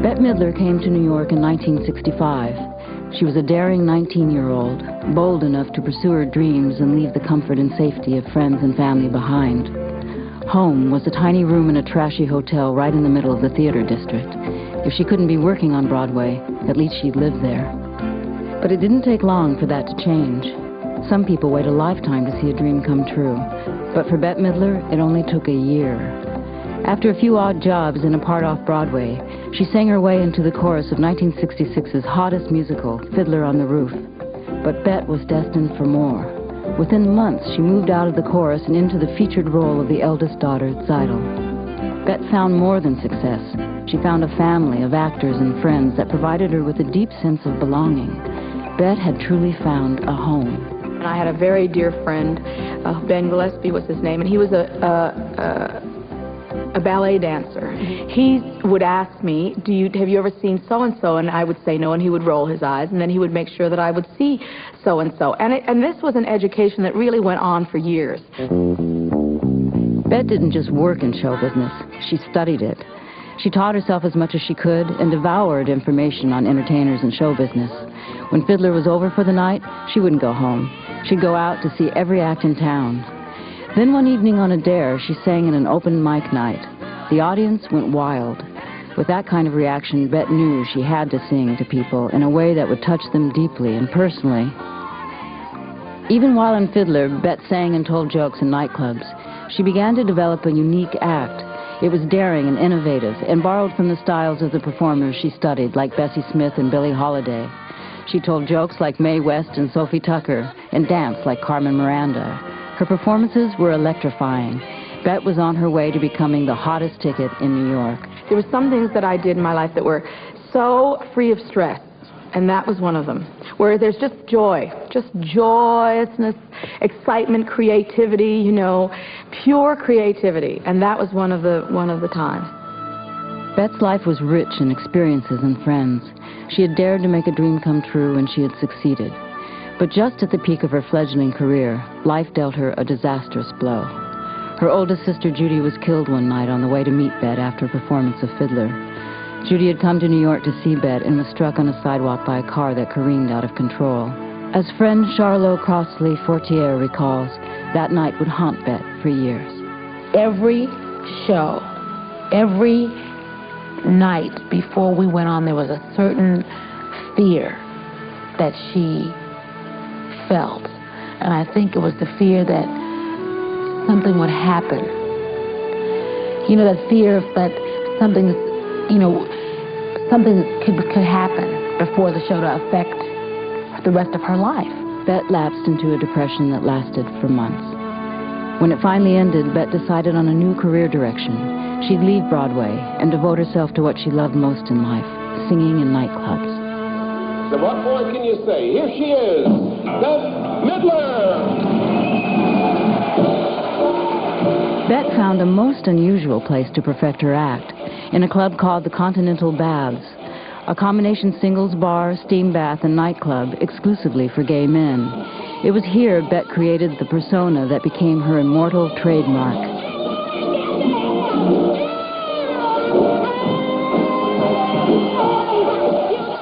Bette Midler came to New York in 1965. She was a daring 19-year-old, bold enough to pursue her dreams and leave the comfort and safety of friends and family behind. Home was a tiny room in a trashy hotel right in the middle of the theater district. If she couldn't be working on Broadway, at least she'd live there. But it didn't take long for that to change. Some people wait a lifetime to see a dream come true. But for Bette Midler, it only took a year. After a few odd jobs in a part off Broadway, she sang her way into the chorus of 1966's hottest musical, Fiddler on the Roof. But Bette was destined for more. Within months, she moved out of the chorus and into the featured role of the eldest daughter, Zytle. Bette found more than success. She found a family of actors and friends that provided her with a deep sense of belonging. Bette had truly found a home. And I had a very dear friend, Ben Gillespie was his name, and he was a ballet dancer. He would ask me, have you ever seen so-and-so? And I would say no, and he would roll his eyes, and then he would make sure that I would see so-and-so. And this was an education that really went on for years. Bette didn't just work in show business, she studied it. She taught herself as much as she could and devoured information on entertainers and show business. When Fiddler was over for the night, she wouldn't go home. She'd go out to see every act in town. Then one evening on a dare, she sang in an open mic night. The audience went wild. With that kind of reaction, Bette knew she had to sing to people in a way that would touch them deeply and personally. Even while in Fiddler, Bette sang and told jokes in nightclubs. She began to develop a unique act. It was daring and innovative and borrowed from the styles of the performers she studied, like Bessie Smith and Billie Holiday. She told jokes like Mae West and Sophie Tucker and danced like Carmen Miranda. Her performances were electrifying. Bette was on her way to becoming the hottest ticket in New York. There were some things that I did in my life that were so free of stress, and that was one of them, where there's just joy, just joyousness, excitement, creativity, you know, pure creativity, and that was one of the times. Bette's life was rich in experiences and friends. She had dared to make a dream come true, and she had succeeded. But just at the peak of her fledgling career, life dealt her a disastrous blow. Her oldest sister, Judy, was killed one night on the way to meet Bette after a performance of Fiddler. Judy had come to New York to see Bette and was struck on a sidewalk by a car that careened out of control. As friend Charlot Crossley Fortier recalls, that night would haunt Bette for years. Every show, every night before we went on, there was a certain fear that she felt. And I think it was the fear that something would happen. You know, that fear that something could happen before the show to affect the rest of her life. Bette lapsed into a depression that lasted for months. When it finally ended, Bette decided on a new career direction. She'd leave Broadway and devote herself to what she loved most in life, singing in nightclubs. So what more can you say? Here she is, Bette Midler! Bette found a most unusual place to perfect her act, in a club called the Continental Baths, a combination singles bar, steam bath, and nightclub exclusively for gay men. It was here Bette created the persona that became her immortal trademark.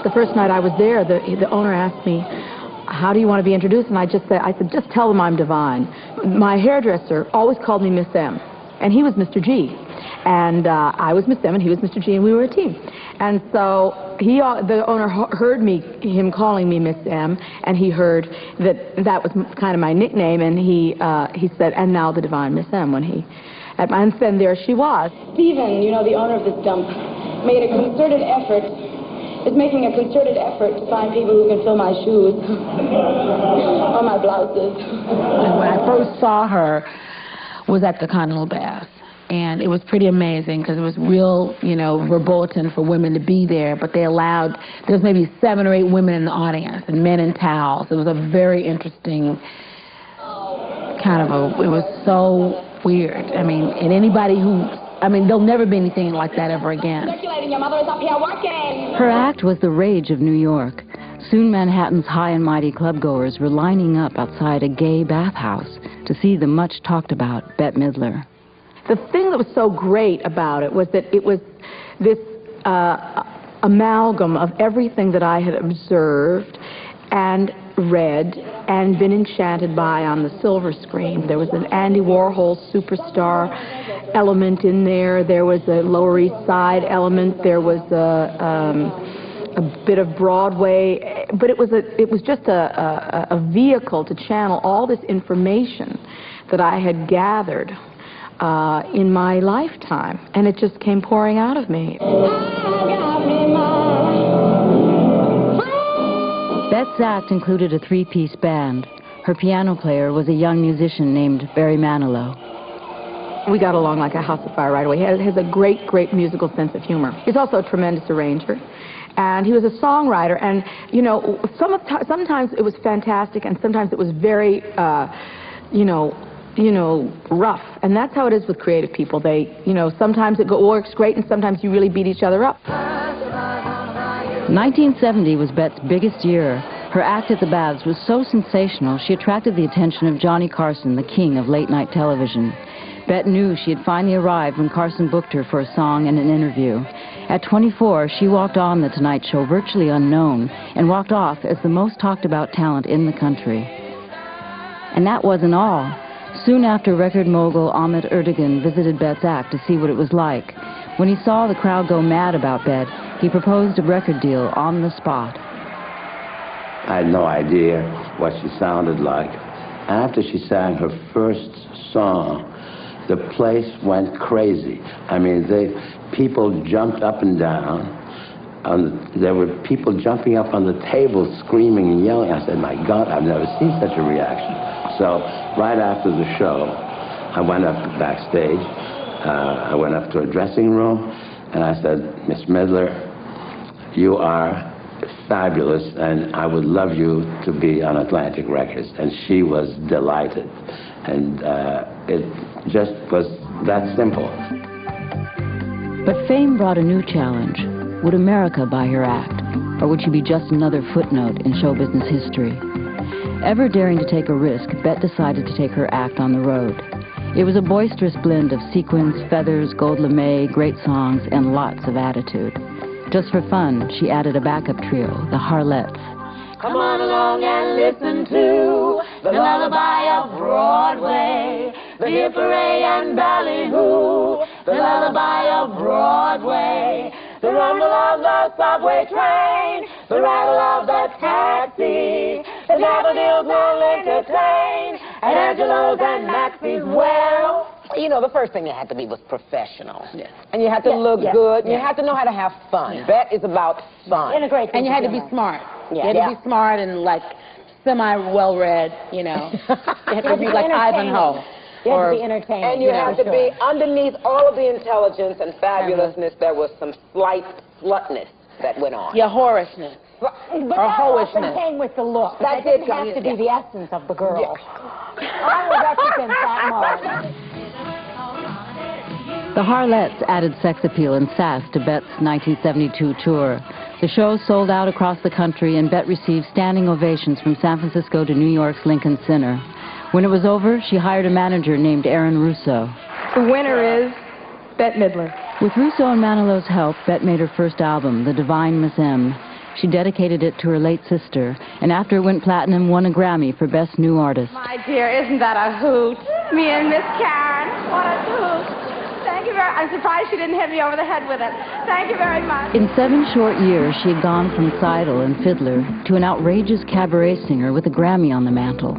The first night I was there, the owner asked me, how do you want to be introduced? And I said, just tell them I'm divine. My hairdresser always called me Miss M, and he was Mr. G. And I was Miss M, and he was Mr. G, and we were a team. And so the owner heard him calling me Miss M, and he heard that was kind of my nickname, and he said, and now the divine Miss M, and then there she was. Stephen, you know, the owner of this dump, is making a concerted effort to find people who can fill my shoes or my blouses. And when I first saw her was at the Continental Baths. And it was pretty amazing because it was real, you know, verboten for women to be there, but they allowed, there was maybe 7 or 8 women in the audience and men in towels. It was a very interesting it was so weird. I mean, and anybody there'll never be anything like that ever again. Circulating, your mother is up here working. Her act was the rage of New York. Soon Manhattan's high and mighty clubgoers were lining up outside a gay bathhouse to see the much talked about Bette Midler. The thing that was so great about it was that it was this amalgam of everything that I had observed and read and been enchanted by on the silver screen. There was an Andy Warhol superstar element in there. There was a Lower East Side element. There was a bit of Broadway, but it was just a vehicle to channel all this information that I had gathered in my lifetime, and it just came pouring out of me. Bette's act included a three-piece band. Her piano player was a young musician named Barry Manilow. We got along like a house of fire right away. He has a great, great musical sense of humor. He's also a tremendous arranger. And he was a songwriter, and, you know, sometimes it was fantastic, and sometimes it was very, rough. And that's how it is with creative people. They, sometimes it works great, and sometimes you really beat each other up. 1970 was Bette's biggest year. Her act at the Baths was so sensational, she attracted the attention of Johnny Carson, the king of late-night television. Bette knew she had finally arrived when Carson booked her for a song and an interview. At 24, she walked on The Tonight Show virtually unknown and walked off as the most talked-about talent in the country. And that wasn't all. Soon after, record mogul Ahmet Ertegun visited Bette's act to see what it was like. When he saw the crowd go mad about Bette, he proposed a record deal on the spot. I had no idea what she sounded like. After she sang her first song, the place went crazy. I mean, people jumped up and down. There were people jumping up on the table, screaming and yelling. I said, my God, I've never seen such a reaction. So right after the show, I went up backstage. I went up to her dressing room, and I said, Miss Midler, you are fabulous, and I would love you to be on Atlantic Records. And she was delighted. And it just was that simple. But fame brought a new challenge. Would America buy her act? Or would she be just another footnote in show business history? Ever daring to take a risk, Bette decided to take her act on the road. It was a boisterous blend of sequins, feathers, gold lame, great songs, and lots of attitude. Just for fun, she added a backup trio, the Harlettes. Come on along and listen to the lullaby of Broadway, the hip-hooray and ballyhoo, the lullaby of Broadway, the rumble of the subway train, the rattle of the taxi, the daffodils will entertain, and Angelo's and Maxie's well. You know, the first thing you had to be was professional. Yes. And you had to look good, and you had to know how to have fun. Yeah. Bette is about fun. And a great and you had to be smart. Yeah. You had to be smart and, like, semi-well-read, You had to be like Ivanhoe. You had to be entertaining. And you had to be, underneath all of the intelligence and fabulousness, there was some slight slutness that went on. Yeah, whorishness. But or that often hoishness. came with the look. That didn't did have to be the essence of the girl. Yeah. I would represent that mode. The Harlettes added sex appeal and sass to Bette's 1972 tour. The show sold out across the country, and Bette received standing ovations from San Francisco to New York's Lincoln Center. When it was over, she hired a manager named Aaron Russo. The winner is Bette Midler. With Russo and Manilow's help, Bette made her first album, The Divine Miss M. She dedicated it to her late sister, and after it went platinum, won a Grammy for Best New Artist. My dear, isn't that a hoot? Me and Miss Karen, what a hoot. Thank you very much. I'm surprised she didn't hit me over the head with it. Thank you very much. In 7 short years, she had gone from sidle and fiddler to an outrageous cabaret singer with a Grammy on the mantle.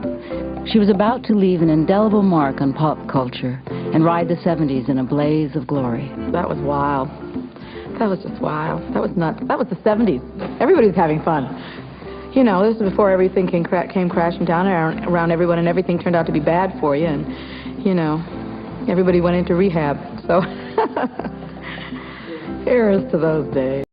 She was about to leave an indelible mark on pop culture and ride the 70s in a blaze of glory. That was wild. That was just wild. That was nuts. That was the 70s. Everybody was having fun. This is before everything came crashing down around everyone, and everything turned out to be bad for you, and, everybody went into rehab. So, here's to those days.